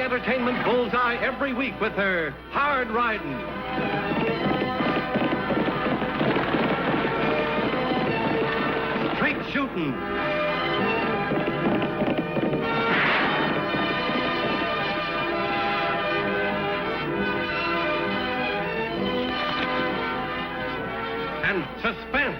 the entertainment bullseye every week with her hard riding, straight shooting, and suspense.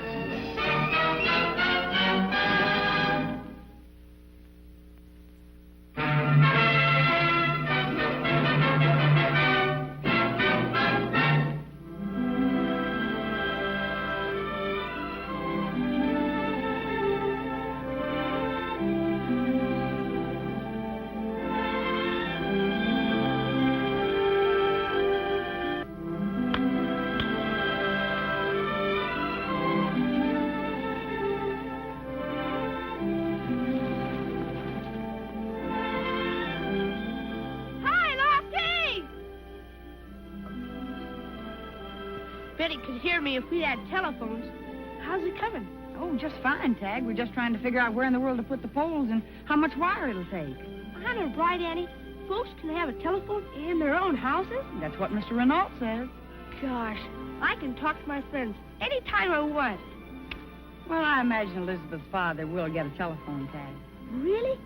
Betty could hear me if we had telephones. How's it coming? Oh, just fine, Tag. We're just trying to figure out where in the world to put the poles and how much wire it'll take. I know, bright, Annie. Folks can have a telephone in their own houses? That's what Mr. Renault says. Gosh, I can talk to my friends anytime I want. Well, I imagine Elizabeth's father will get a telephone, Tag. Really?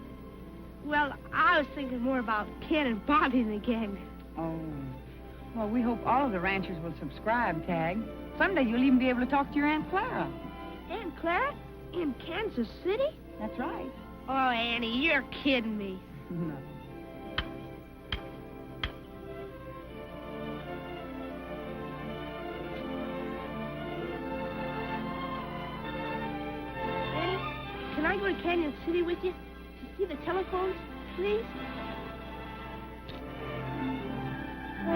Well, I was thinking more about Ken and Bobby and the gang. Oh. Well, we hope all of the ranchers will subscribe, Tag. Someday you'll even be able to talk to your Aunt Clara. Aunt Clara? In Kansas City? That's right. Oh, Annie, you're kidding me. No. Annie, can I go to Kansas City with you to see the telephones, please? I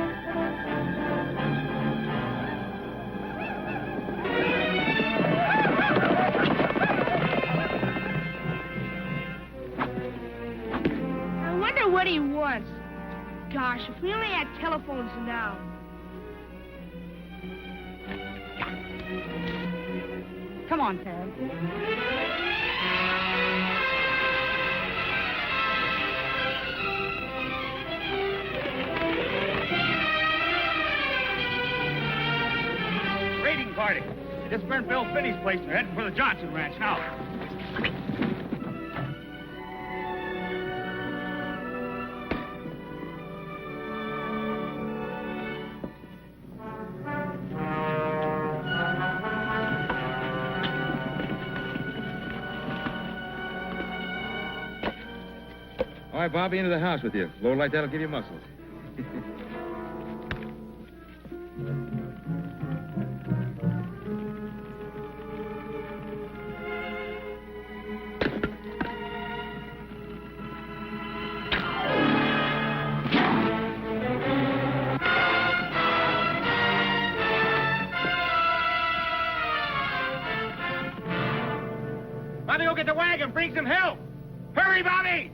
wonder what he wants. Gosh, if we only had telephones now. Come on, Tag. Raiding party. They just burnt Bill Finney's place. They're heading for the Johnson Ranch now. All right, Bobby, into the house with you. Load like that'll give you muscles. Bobby, go get the wagon. Bring some help. Hurry, Bobby!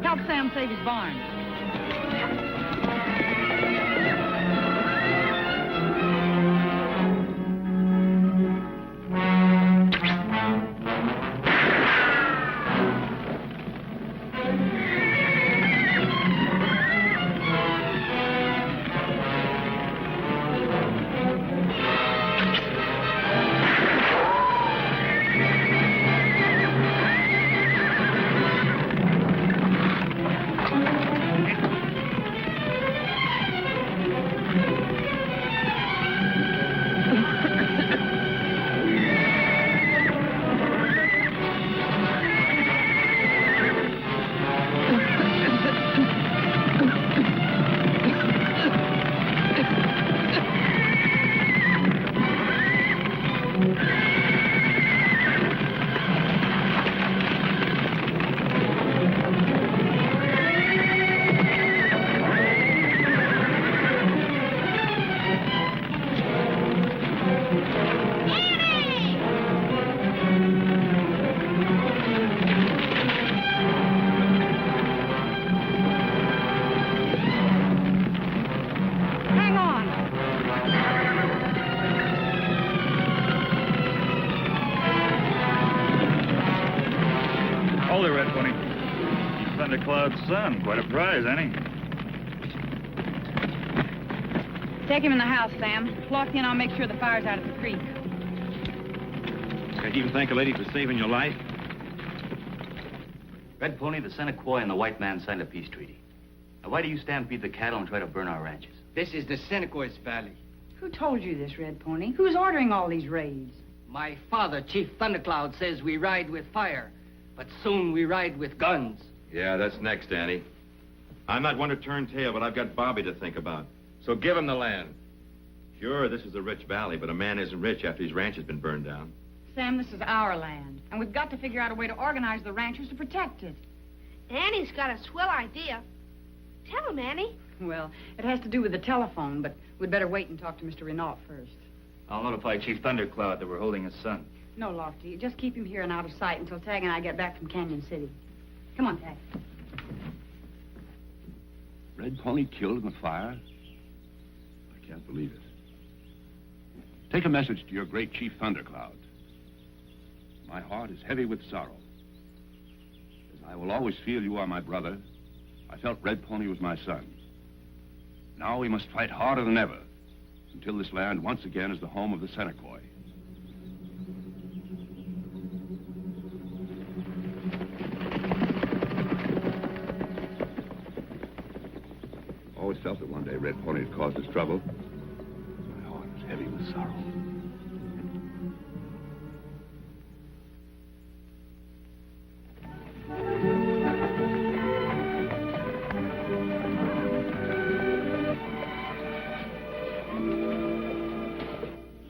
Help Sam save his barn. Thundercloud's son. Quite a prize, ain't he? Take him in the house, Sam. Lofty and I'll make sure the fire's out at the creek. Can't even thank a lady for saving your life. Red Pony, the Seneca and the white man signed a peace treaty. Now, why do you stampede the cattle and try to burn our ranches? This is the Seneca Valley. Who told you this, Red Pony? Who's ordering all these raids? My father, Chief Thundercloud, says we ride with fire, but soon we ride with guns. Yeah, that's next, Annie. I'm not one to turn tail, but I've got Bobby to think about. So give him the land. Sure, this is a rich valley, but a man isn't rich after his ranch has been burned down. Sam, this is our land, and we've got to figure out a way to organize the ranchers to protect it. Annie's got a swell idea. Tell him, Annie. Well, it has to do with the telephone, but we'd better wait and talk to Mr. Renault first. I'll notify Chief Thundercloud that we're holding his son. No, Lofty. Just keep him here and out of sight until Tag and I get back from Canyon City. Come on, Tag. Red Pony killed in the fire? I can't believe it. Take a message to your great Chief Thundercloud. My heart is heavy with sorrow. As I will always feel you are my brother, I felt Red Pony was my son. Now we must fight harder than ever until this land once again is the home of the Seneca. Always felt that one day Red Pony had caused us trouble. My heart was heavy with sorrow.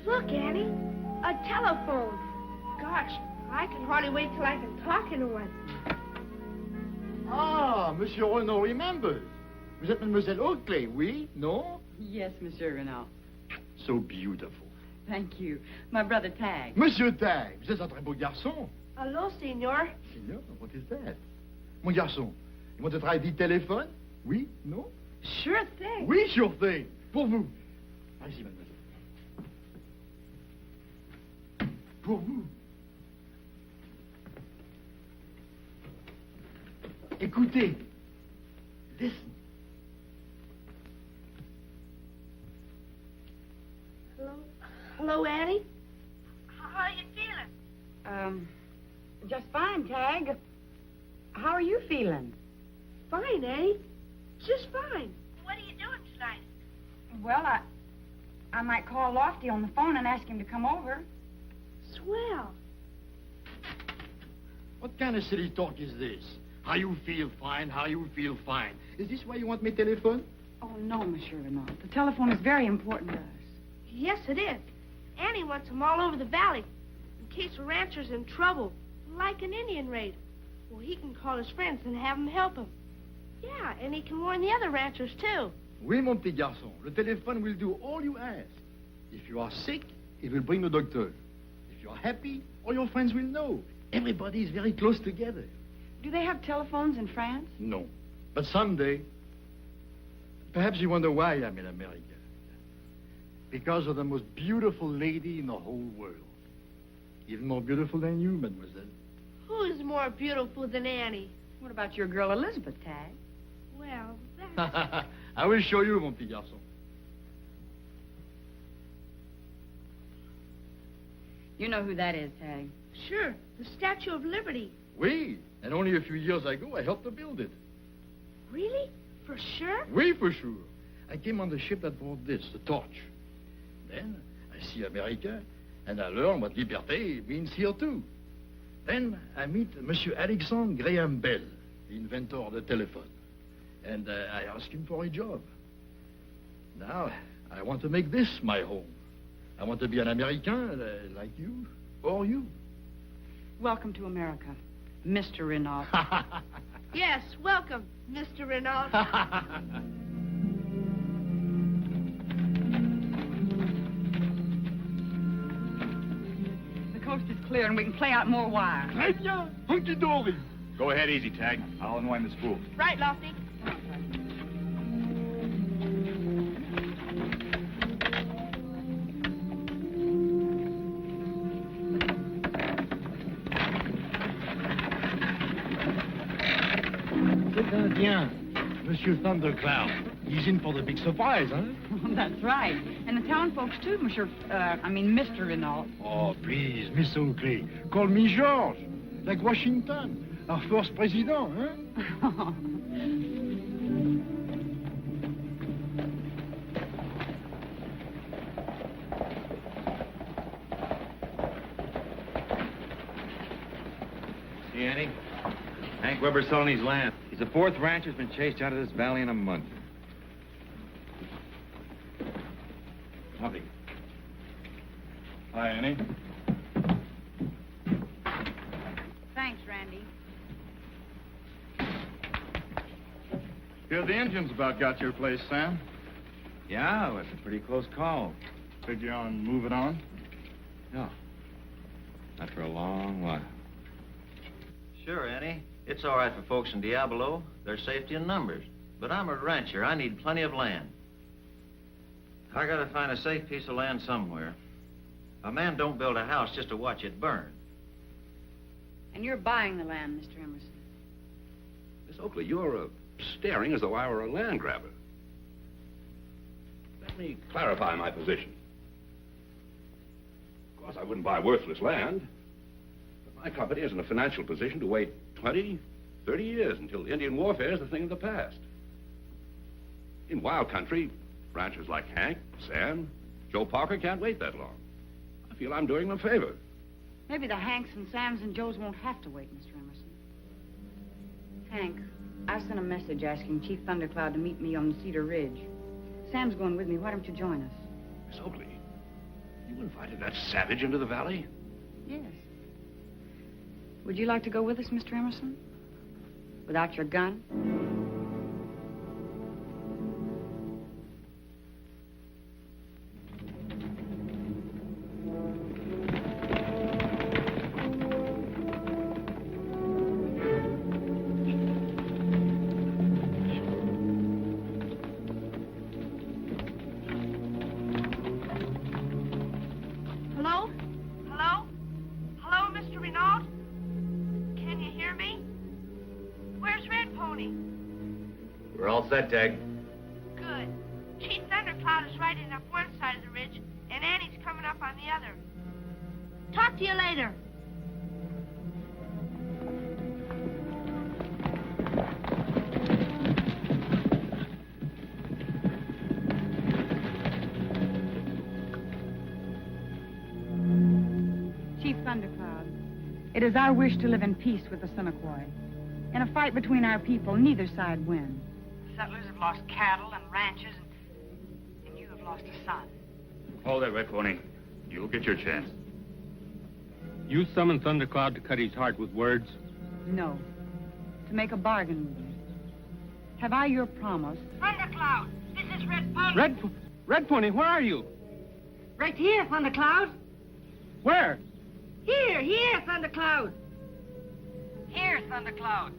Look, Annie. A telephone. Gosh, I can hardly wait till I can talk into one. Ah, Monsieur Renault remembers. Vous êtes Mademoiselle Oakley, oui? No? Yes, Monsieur Renault. So beautiful. Thank you. My brother Tag. Monsieur Tag, vous êtes un très beau garçon. Hello, senor. Signor, what is that? Mon garçon, you want to try the telephone? Oui? No? Sure thing. Oui, sure thing. Pour vous. Allez-y, mademoiselle. Pour vous. Écoutez. Listen. Hello, Annie. How are you feeling? Just fine, Tag. How are you feeling? Fine, Annie. Just fine. What are you doing tonight? Well, I might call Lofty on the phone and ask him to come over. Swell. What kind of silly talk is this? How you feel fine, how you feel fine. Is this why you want me telephone? Oh, no, Monsieur Renault. The telephone is very important to us. Yes, it is. Annie wants them all over the valley, in case a rancher's in trouble, like an Indian raid. Well, he can call his friends and have them help him. Yeah, and he can warn the other ranchers, too. Oui, mon petit garçon. Le téléphone will do all you ask. If you are sick, it will bring the doctor. If you are happy, all your friends will know. Everybody is very close together. Do they have telephones in France? No. But someday, perhaps you wonder why I'm in America. Because of the most beautiful lady in the whole world. Even more beautiful than you, mademoiselle. Who's more beautiful than Annie? What about your girl Elizabeth, Tag? Well, that's... I will show you, mon petit garçon. You know who that is, Tag. Sure, the Statue of Liberty. Oui, and only a few years ago, I helped to build it. Really? For sure? Oui, for sure. I came on the ship that brought this, the torch. Then I see America, and I learn what liberté means here, too. Then I meet Monsieur Alexandre Graham Bell, the inventor of the telephone. And I ask him for a job. Now, I want to make this my home. I want to be an American like you, or you. Welcome to America, Mr. Renault. Yes, welcome, Mr. Renault. The coast is clear and we can play out more wire. Très bien, hunky-dory. Go ahead easy, Tag. I'll unwind the spool. Right, Lofty. Eh bien, Monsieur Thundercloud. He's in for the big surprise, huh? That's right. And the town folks, too, Mr. Renault. Oh, please, Miss Oakley. Call me George. Like Washington, our first president, huh? See, Annie? Hank Weber's selling his land. He's the fourth rancher who's been chased out of this valley in a month. Howdy. Hi, Annie. Thanks, Randy. Hear the engine's about got your place, Sam. Yeah, it was a pretty close call. Figure on moving on? No. Not for a long while. Sure, Annie. It's all right for folks in Diablo. There's safety in numbers. But I'm a rancher. I need plenty of land. I gotta find a safe piece of land somewhere. A man don't build a house just to watch it burn. And you're buying the land, Mr. Emerson. Miss Oakley, you're staring as though I were a land grabber. Let me clarify my position. Of course, I wouldn't buy worthless land. But my company is in a financial position to wait 20, 30 years until Indian warfare is a thing of the past. In wild country, ranchers like Hank, Sam, Joe Parker can't wait that long. I feel I'm doing them a favor. Maybe the Hanks and Sams and Joes won't have to wait, Mr. Emerson. Hank, I sent a message asking Chief Thundercloud to meet me on the Cedar Ridge. Sam's going with me. Why don't you join us? Miss Oakley, you invited that savage into the valley? Yes. Would you like to go with us, Mr. Emerson? Without your gun? Hello? Hello? Hello, Mr. Renault? Can you hear me? Where's Red Pony? We're all set, Tag. Good. Chief Thundercloud is riding up one side of the ridge, and Annie's coming up on the other. Talk to you later. Chief Thundercloud, it is our wish to live in peace with the Senequoy. In a fight between our people, neither side wins. The settlers have lost cattle and ranches, and you have lost a son. Hold that, Red Pony. You'll get your chance. You summoned Thundercloud to cut his heart with words? No. To make a bargain with you. Have I your promise? Thundercloud, this is Red Pony. Red Pony, where are you? Right here, Thundercloud. Where? Here, Thundercloud. Here, Thundercloud.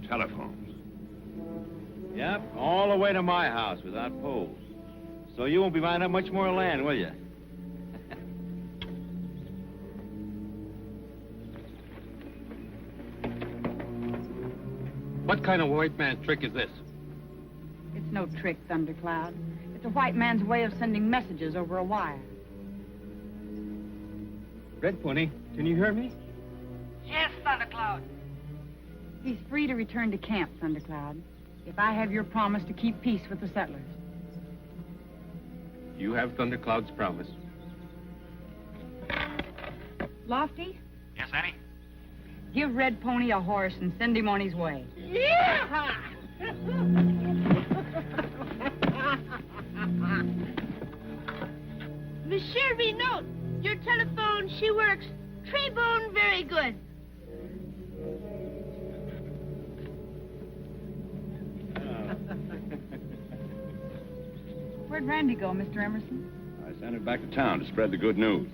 Telephones. Yep, all the way to my house without poles. So you won't be buying up much more land, will you? What kind of white man trick is this? It's no trick, Thundercloud. It's a white man's way of sending messages over a wire. Red Pony, can you hear me? Yes, Thundercloud. He's free to return to camp, Thundercloud, if I have your promise to keep peace with the settlers. You have Thundercloud's promise. Lofty, Yes, Annie? give Red Pony a horse and send him on his way. Monsieur Renault, your telephone, she works. Très bon, very good. Where'd Randy go, Mr. Emerson? I sent it back to town to spread the good news.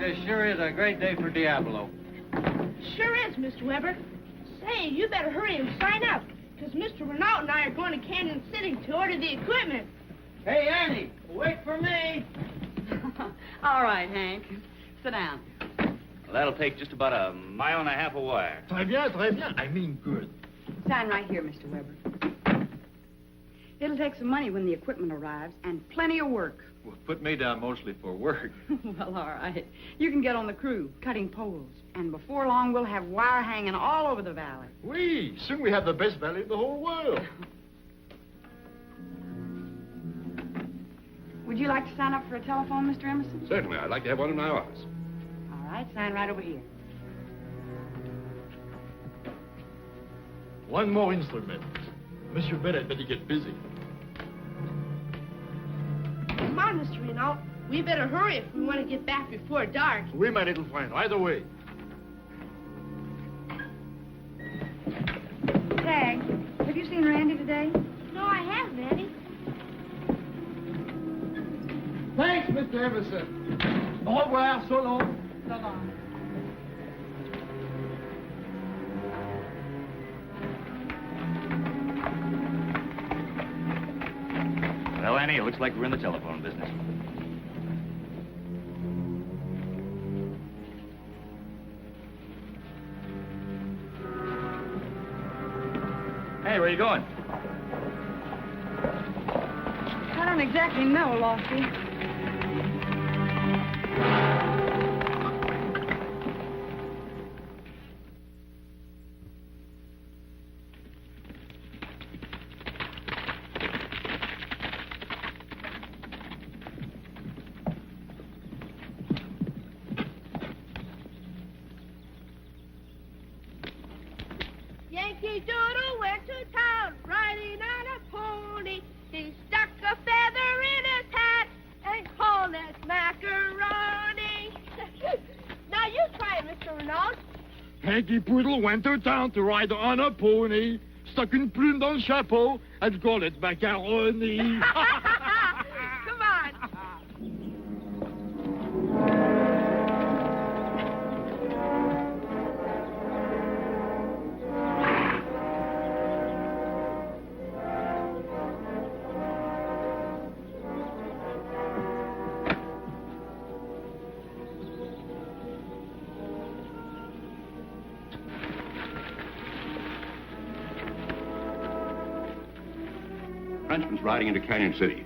this sure is a great day for Diablo. Sure is, Mr. Weber. Say, you better hurry and sign up, because Mr. Renault and I are going to Canyon City to order the equipment. Hey, Annie, wait for me. All right, Hank. Sit down. Well, that'll take just about a mile and a half of wire. Très bien, très bien. I mean good. Sign right here, Mr. Weber. It'll take some money when the equipment arrives, and plenty of work. Well, put me down mostly for work. Well, all right. You can get on the crew, cutting poles. And before long, we'll have wire hanging all over the valley. Oui, soon we have the best valley in the whole world. Would you like to sign up for a telephone, Mr. Emerson? Certainly. I'd like to have one in my office. All right, sign right over here. One more instrument. Monsieur Bennett better get busy. Come on, Mr. Renault. We better hurry if we want to get back before dark. Oui, my little friend, right away. Tag, have you seen Randy today? No, I haven't, Eddie. Thanks, Mr. Emerson. Au revoir, so long. So long. Well, Annie, it looks like we're in the telephone business. Hey, where you going? I don't exactly know, Lofty. Yankee Doodle went to town riding on a pony. He stuck a feather in his hat and called it macaroni. Now you try it, Mr. Renault. Hanky Poodle went to town to ride on a pony, stuck une plume dans le chapeau, and called it macaroni. Come on. Frenchman's riding into Canyon City.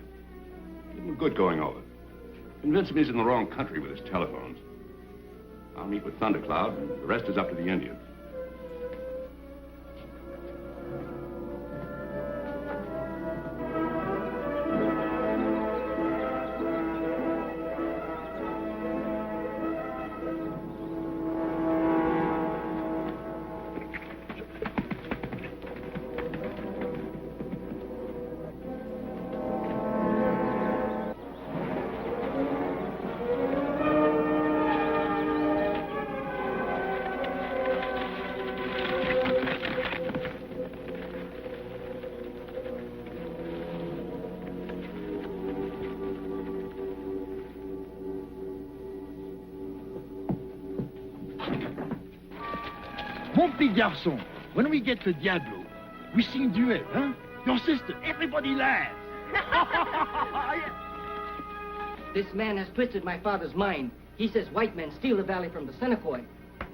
Did him good going over. Convinced him he's in the wrong country with his telephones. I'll meet with Thundercloud, and the rest is up to the Indians. Mon petit garçon, when we get to Diablo, we sing duet, huh? Your sister, everybody laughs. This man has twisted my father's mind. He says white men steal the valley from the Senecoy.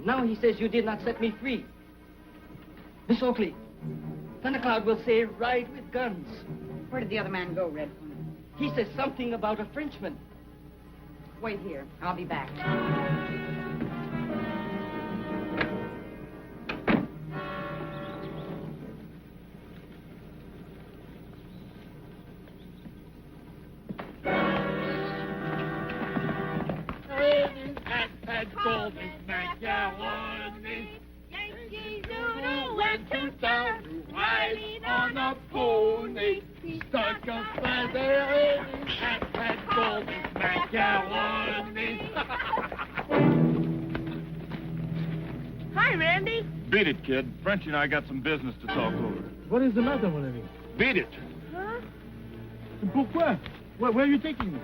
Now he says you did not set me free. Miss Oakley, Thundercloud will say ride with guns. Where did the other man go, Red? He says something about a Frenchman. Wait here. I'll be back. Golden macaroni. Yankee Doodle went to town riding on a pony. He stuck a feather in his hat and golden macaroni. Hi, Randy. Beat it, kid. Frenchie and I got some business to talk over. What is the matter, mon ami? Beat it. Huh? Pourquoi? Where are you taking me?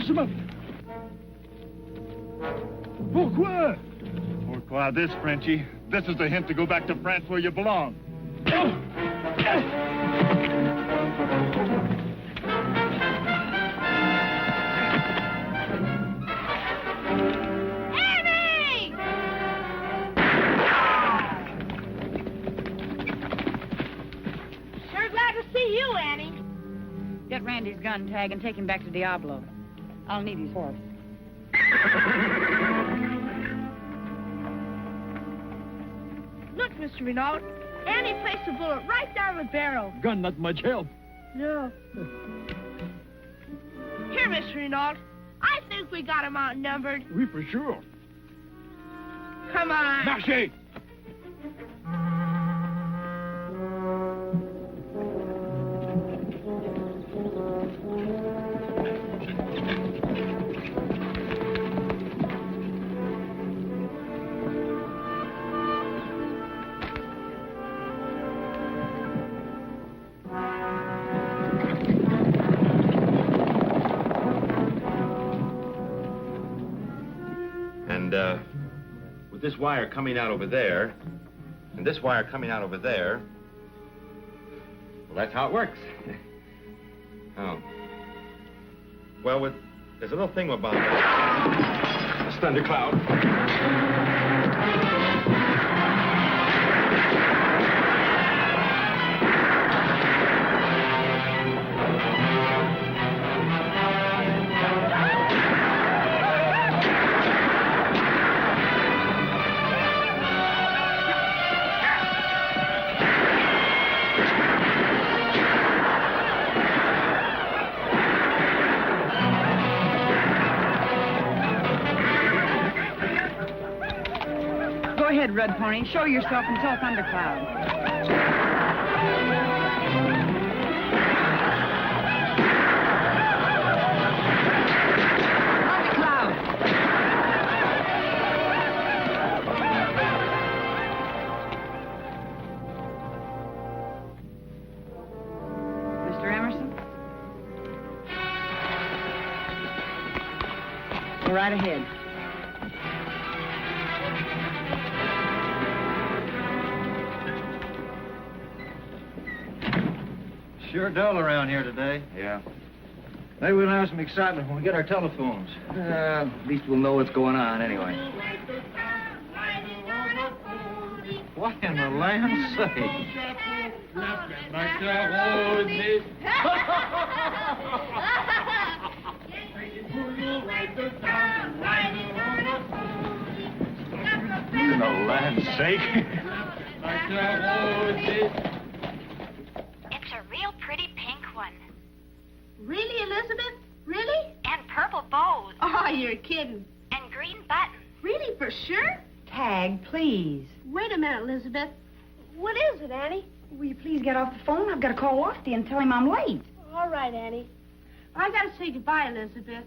Renforcement! Pourquoi? Pourquoi this, Frenchie? This is the hint to go back to France where you belong. Annie! Sure glad to see you, Annie. Get Randy's gun tag and take him back to Diablo. I'll need his horse. Look, Mr. Renault. Annie placed the bullet right down the barrel. Gun not much help. No. Here, Mr. Renault. I think we got him outnumbered. Oui, for sure. Come on. Marchez! And, with this wire coming out over there, and this wire coming out over there, well, that's how it works. Oh. Well, there's a little thingamabob. This thundercloud. Go ahead, Red Pony. Show yourself and tell Thundercloud. Thundercloud! Mr. Emerson? Go right ahead. Sure dull around here today. Yeah. Maybe we'll have some excitement when we get our telephones. At least we'll know what's going on anyway. What in the land's sake? In the land's sake? It's a real pretty pink one. Really, Elizabeth? Really? And purple bows. Oh, you're kidding. And green buttons. Really, for sure? Tag, please. Wait a minute, Elizabeth. What is it, Annie? Will you please get off the phone? I've got to call Lofty and tell him I'm late. All right, Annie. I gotta say goodbye, Elizabeth.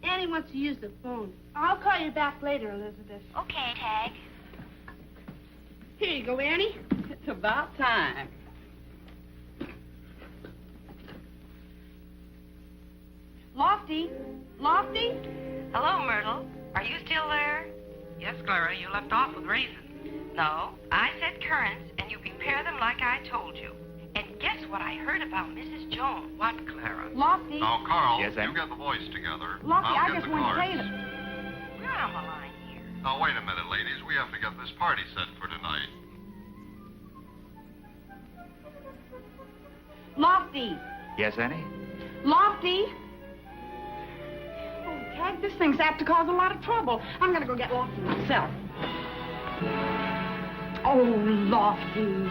Annie wants to use the phone. I'll call you back later, Elizabeth. Okay, Tag. Here you go, Annie. It's about time. Lofty? Lofty? Hello, Myrtle. Are you still there? Yes, Clara. You left off with raisins. No, I said currants, and you prepare them like I told you. And guess what I heard about Mrs. Jones? What, Clara? Lofty? Now, Carl, Yes, Em? you get the boys together. Lofty, I'll I get just the want to cards. say that... We're on the line here. Now, wait a minute, ladies. We have to get this party set for tonight. Lofty? Yes, Annie? Lofty? Oh, Tag, this thing's apt to cause a lot of trouble. I'm going to go get Lofty myself. Oh, Lofty.